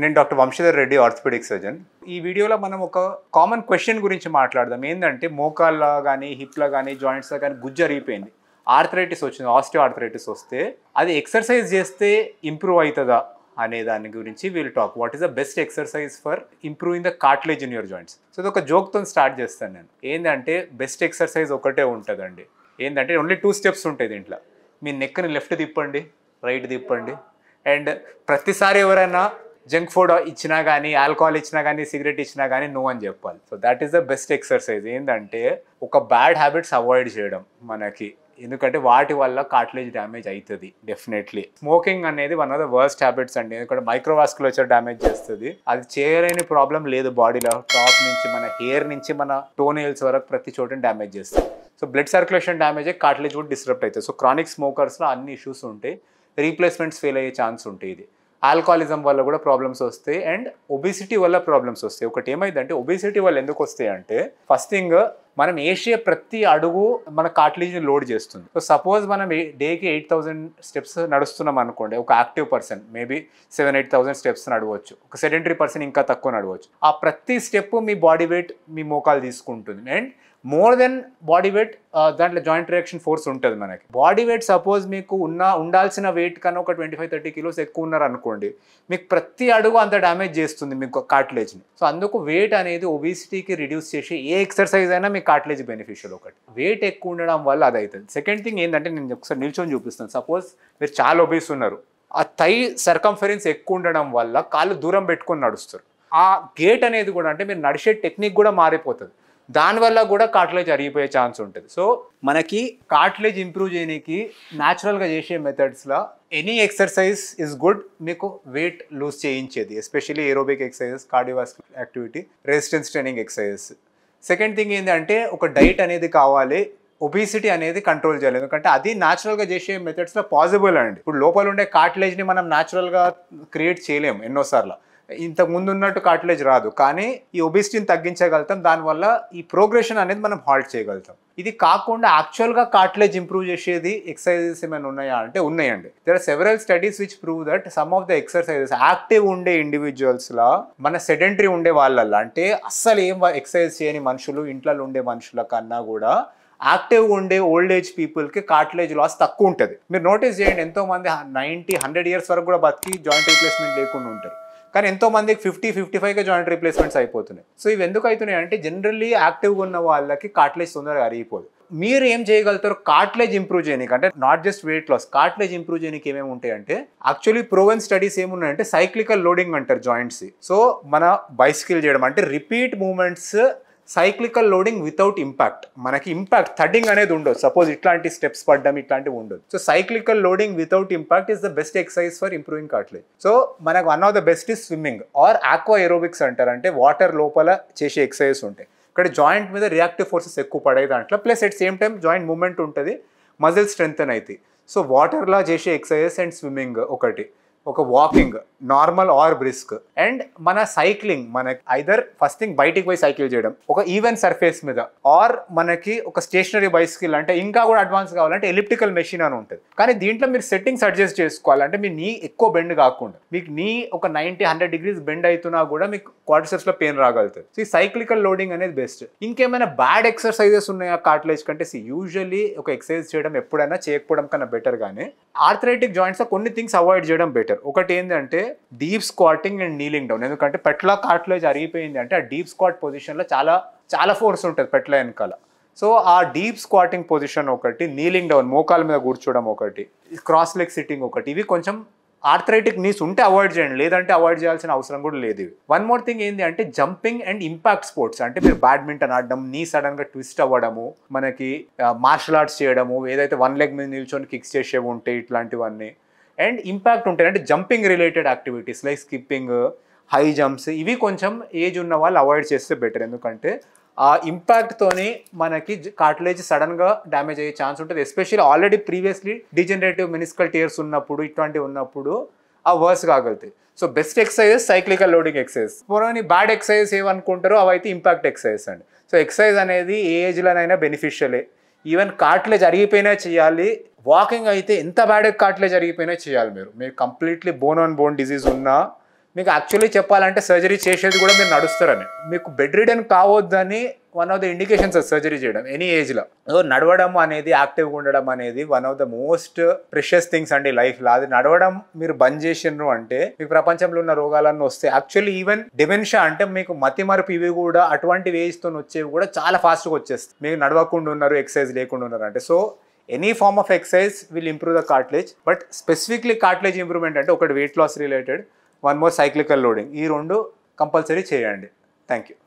నేను doctor Vamsidhar Reddy, orthopaedic surgeon. ఈ వీడియోలో మనం ఒక కామన్ క్వశ్చన్ గురించి మాట్లాడదాం. ఏంటంటే మోకాళ్ళ కానీ హిప్లో కానీ జాయింట్స్లో కానీ గుజ్జు అరిగిపోయింది, ఆర్థరైటిస్ వచ్చింది, ఆస్టియో ఆర్థరైటిస్ వస్తే అది ఎక్సర్సైజ్ చేస్తే ఇంప్రూవ్ అవుతుందా అనే దాని గురించి we'll talk. What is the best exercise for improving the cartilage in your joints. So ఇది ఒక జోక్తో స్టార్ట్ చేస్తాను నేను. ఏంటంటే బెస్ట్ ఎక్సర్సైజ్ ఒకటే ఉంటుందండి. ఏంటంటే ఓన్లీ 2 స్టెప్స్ ఉంటాయి దీంట్లో. మీ నెక్ని లెఫ్ట్ తిప్పండి, రైట్ తిప్పండి. అండ్ ప్రతిసారి ఎవరైనా జంక్ ఫుడ్ ఇచ్చినా కానీ, ఆల్కహాల్ ఇచ్చినా కానీ, సిగరెట్ ఇచ్చినా కానీ నో అని చెప్పాలి. So that is the best exercise. ఏంటంటే ఒక బ్యాడ్ హ్యాబిట్స్ అవాయిడ్ చేయడం మనకి, ఎందుకంటే వాటి వల్ల కార్టిలేజ్ డ్యామేజ్ అవుతుంది డెఫినెట్లీ. స్మోకింగ్ అనేది one of the worst habits అండి, ఎందుకంటే మైక్రోవాస్కులచర్ డ్యామేజ్ చేస్తుంది. అది చేయలేని ప్రాబ్లం లేదు బాడీలో. టాప్ నుంచి మన హెయిర్ నుంచి మన టోనెయిల్స్ వరకు ప్రతి చోట డ్యామేజ్ చేస్తుంది. సో బ్లడ్ సర్క్యులేషన్ డ్యామేజ్ అయ్యి కార్టిలేజ్ కూడా డిస్టర్బ్ అవుతుంది. సో క్రానిక్ స్మోకర్స్లో అన్ని ఇష్యూస్ ఉంటాయి, రీప్లేస్మెంట్స్ ఫెయిల్ అయ్యే ఛాన్స్ ఉంటాయి. ఇది ఆల్కహాలిజం వల్ల కూడా ప్రాబ్లమ్స్ వస్తాయి, అండ్ ఒబిసిటీ వల్ల ప్రాబ్లమ్స్ వస్తాయి. ఒకటి ఏమైందంటే ఒబిసిటీ వల్ల ఎందుకు వస్తాయి అంటే, ఫస్ట్ థింగ్ మనం వేసే ప్రతి అడుగు మన కార్టిలేజ్ని లోడ్ చేస్తుంది. సో సపోజ్ మనం డేకి 8,000 స్టెప్స్ నడుస్తున్నాం అనుకోండి, ఒక యాక్టివ్ పర్సన్ మేబీ 7,000-8,000 స్టెప్స్ నడవచ్చు, ఒక సెడెంటరీ పర్సన్ ఇంకా తక్కువ నడవచ్చు. ఆ ప్రతి స్టెప్ మీ బాడీ వెయిట్ మీ మోకాలు తీసుకుంటుంది. And more than body weight దాంట్లో జాయింట్ రియాక్షన్ ఫోర్స్ ఉంటుంది మనకి. బాడీ వెయిట్ సపోజ్ మీకు ఉండాల్సిన వెయిట్ కన్నా ఒక 25-30 కిలోస్ ఎక్కువ ఉన్నారు అనుకోండి, మీకు ప్రతి అడుగు అంత డ్యామేజ్ చేస్తుంది మీకు కార్టిలేజ్ని. సో అందుకు వెయిట్ అనేది ఒబిసిటీకి రిడ్యూస్ చేసి ఏ ఎక్సర్సైజ్ అయినా మీకు కార్టిలేజ్ బెనిఫిషియల్. ఒకటి వెయిట్ ఎక్కువ ఉండడం వల్ల అది అవుతుంది. సెకండ్ థింగ్ ఏంటంటే, నేను ఒకసారి నిల్చొని చూపిస్తాను. సపోజ్ మీరు చాలా ఒబీస్ ఉన్నారు, ఆ థై సర్కంఫరెన్స్ ఎక్కువ ఉండడం వల్ల కాళ్ళు దూరం పెట్టుకొని నడుస్తారు. ఆ గేట్ అనేది కూడా అంటే మీరు నడిచే టెక్నిక్ కూడా మారిపోతుంది, దానివల్ల కూడా కార్టిలేజ్ అరిగిపోయే ఛాన్స్ ఉంటుంది. సో మనకి కార్టిలేజ్ ఇంప్రూవ్ చేయడానికి న్యాచురల్గా చేసే మెథడ్స్లో ఎనీ ఎక్సర్సైజ్ ఇస్ గుడ్. మీకు వెయిట్ లూజ్ చేయించేది, especially aerobic exercises, cardiovascular activity, resistance training exercises. Second thing ఏంటంటే ఒక డైట్ అనేది కావాలి, ఒబిసిటీ అనేది కంట్రోల్ చేయాలి, ఎందుకంటే అది న్యాచురల్గా చేసే మెథడ్స్లో పాసిబుల్ అండి. ఇప్పుడు లోపల ఉండే కార్టిలేజ్ని మనం న్యాచురల్గా క్రియేట్ చేయలేము ఎన్నోసార్లు, ఇంతకు ముందు ఉన్నట్టు కార్టిలేజ్ రాదు, కానీ ఈ ఒబిసిటీని తగ్గించగలుగుతాం. దానివల్ల ఈ ప్రోగ్రెషన్ అనేది మనం హాల్ట్ చేయగలుగుతాం. ఇది కాకుండా యాక్చువల్గా కార్టిలేజ్ ఇంప్రూవ్ చేసేది ఎక్సర్సైజెస్ ఏమైనా ఉన్నాయా అంటే ఉన్నాయండి. There are several studies which prove that some of the exercises active ఉండే ఇండివిజువల్స్లా, మన సెడెంటరీ ఉండే వాళ్ళల్లో అంటే అస్సలు ఏం ఎక్సర్సైజ్ చేయని మనుషులు, ఇంట్లో ఉండే మనుషుల కన్నా కూడా యాక్టివ్గా ఉండే ఓల్డ్ ఏజ్ పీపుల్కి కార్టిలేజ్ లాస్ తక్కువ ఉంటుంది. మీరు నోటీస్ చేయండి, ఎంతోమంది 90-100 ఇయర్స్ వరకు కూడా బతికి జాయింట్ రీప్లేస్మెంట్ లేకుండా ఉంటారు, కానీ ఎంతోమందికి 50-55గా జాయింట్ రీప్లేస్మెంట్స్ అయిపోతున్నాయి. సో ఇవి ఎందుకు అవుతున్నాయి అంటే, జనరల్లీ యాక్టివ్గా ఉన్న వాళ్ళకి కార్టిలేజ్ తొందరగా అరిగిపోదు. మీరు ఏం చేయగలుగుతారు కార్టిలేజ్ ఇంప్రూవ్ చేయడానికి అంటే, not just weight loss, cartilage improve చేయడానికి ఏమేమి ఉంటాయంటే, యాక్చువల్లీ ప్రోవెన్ స్టడీస్ ఏమున్నాయంటే సైక్లికల్ లోడింగ్ అంటారు జాయింట్స్. సో మన బైసికల్ చేయడం అంటే repeat movements, cyclical loading without impact. మనకి ఇంపాక్ట్ థర్డింగ్ అనేది ఉండదు, సపోజ్ ఇట్లాంటి స్టెప్స్ పడ్డం ఇట్లాంటివి ఉండదు. So cyclical loading without impact is the best exercise for improving cartilage. So మనకు one of the best is swimming or aqua aerobics అంటారు, అంటే వాటర్ లోపల చేసే ఎక్సర్సైజ్ ఉంటాయి. ఇక్కడ జాయింట్ మీద రియాక్టివ్ ఫోర్సెస్ ఎక్కువ పడే దాంట్లో, plus at same time joint movement ఉంటుంది, మజిల్ స్ట్రెంగ్తన్ అవుతాయి. సో వాటర్లా చేసే ఎక్సర్సైజెస్ అండ్ స్విమ్మింగ్ ఒకటి, ఒక walking normal or brisk, and మన సైక్లింగ్, మనకి ఐదర్ ఫస్ట్ థింగ్ బయటికి పోయి సైకిల్ చేయడం ఒక ఈవెన్ సర్ఫేస్ మీద, ఆర్ మనకి ఒక స్టేషనరీ బైసికల్, అంటే ఇంకా కూడా అడ్వాన్స్ కావాలంటే ఎలిప్టికల్ మెషిన్ అని ఉంటుంది. కానీ దీంట్లో మీరు సెట్టింగ్స్ అడ్జస్ట్ చేసుకోవాలంటే మీ నీ ఎక్కువ బెండ్ కాకుండా, మీకు నీ ఒక 90-100 degrees బెండ్ అవుతున్నా కూడా మీకు క్వాడ్రిసెప్స్లో పెయిన్ రాగలుగుతుంది. సో ఈ సైక్లికల్ లోడింగ్ అనేది బెస్ట్. ఇంకేమైనా బ్యాడ్ ఎక్సర్సైజెస్ ఉన్నాయా కార్టిలేజ్ కంటే? యూజువల్లీ ఒక ఎక్సర్సైజ్ చేయడం ఎప్పుడైనా చేయకపోవడం కన్నా బెటర్, కానీ ఆర్థరైటిక్ జాయింట్స్లో కొన్ని థింగ్స్ అవాయిడ్ చేయడం బెటర్. ఒకటి ఏంటంటే deep squatting and kneeling down. ఎందుకంటే పెట్ల కార్టిలేజ్ అరిగిపోయింది అంటే ఆ డీప్ స్క్వాట్ పొజిషన్లో చాలా ఫోర్స్ ఉంటుంది పెట్ల వెనకాల. సో ఆ డీప్ స్క్వాటింగ్ పొజిషన్ ఒకటి, నీలింగ్ డౌన్ మోకాల మీద కూర్చోవడం ఒకటి, క్రాస్ లెగ్ సిట్టింగ్ ఒకటి. ఇవి కొంచెం ఆర్థరైటిక్ నీస్ ఉంటే అవాయిడ్ చేయండి, లేదంటే అవాయిడ్ చేయాల్సిన అవసరం కూడా లేదు. ఇవి వన్ మోర్ థింగ్ ఏంటి అంటే జంపింగ్ అండ్ ఇంపాక్ట్ స్పోర్ట్స్. అంటే మీరు బ్యాడ్మింటన్ ఆడడం, నీ సడన్గా ట్విస్ట్ అవ్వడము, మనకి మార్షల్ ఆర్ట్స్ చేయడము, ఏదైతే 1 లెగ్ మీద నిల్చొని కిక్స్ చేసేవి ఉంటాయి, ఇట్లాంటివన్నీ. అండ్ ఇంపాక్ట్ ఉంటాయి అంటే jumping related activities like skipping, high jumps, ఇవి కొంచెం ఏజ్ ఉన్న వాళ్ళు అవాయిడ్ చేస్తే బెటర్, ఎందుకంటే ఆ ఇంపాక్ట్తోని మనకి కార్టిలేజ్ సడన్గా డ్యామేజ్ అయ్యే ఛాన్స్ ఉంటుంది. Especially already previously degenerative meniscal tears ఉన్నప్పుడు, ఇటువంటివి ఉన్నప్పుడు ఆ వర్స్ కాగలుగుతాయి. So best exercises cyclical loading exercise. పోనీ బ్యాడ్ ఎక్సర్సైజ్ ఏమనుకుంటారో అవైతే ఇంపాక్ట్ ఎక్సర్సైజ్ అండి. సో ఎక్సర్సైజ్ అనేది ఏ ఏజ్లోనైనా బెనిఫిషియలే. ఈవెన్ కార్టిలేజ్ అరిగిపోయినా చేయాలి, వాకింగ్ అయితే ఎంత బ్యాడ్ కార్టిలేజ్ అరిగిపోయినా చేయాలి. మీరు completely bone on bone disease ఉన్నా మీకు యాక్చువల్లీ చెప్పాలంటే సర్జరీ చేసేది కూడా మీరు నడుస్తారని. మీకు బెడ్ రిడన్ కావద్దని one of the indications surgery చేయడం ఎనీ ఏజ్లో. నడవడం అనేది, యాక్టివ్గా ఉండడం అనేది one of the most precious things అండి లైఫ్లో. అది నడవడం మీరు బంద్ చేసినారు అంటే మీకు ప్రపంచంలో ఉన్న రోగాలన్నీ వస్తాయి. యాక్చువల్లీ ఈవెన్ డిమెన్షియా అంటే మీకు మతిమరుపు ఇవి కూడా అటువంటి వేజ్తో వచ్చేవి కూడా చాలా ఫాస్ట్గా వచ్చేస్తాయి. మీకు నడవకుండా ఉన్నారు, ఎక్సర్సైజ్ లేకుండా ఉన్నారు అంటే. So any form of exercise will improve the cartilage. But specifically cartilage improvement అంటే ఒకటి weight loss related, one more cyclical loading. ఈ రెండు కంపల్సరీ చేయండి. Thank you.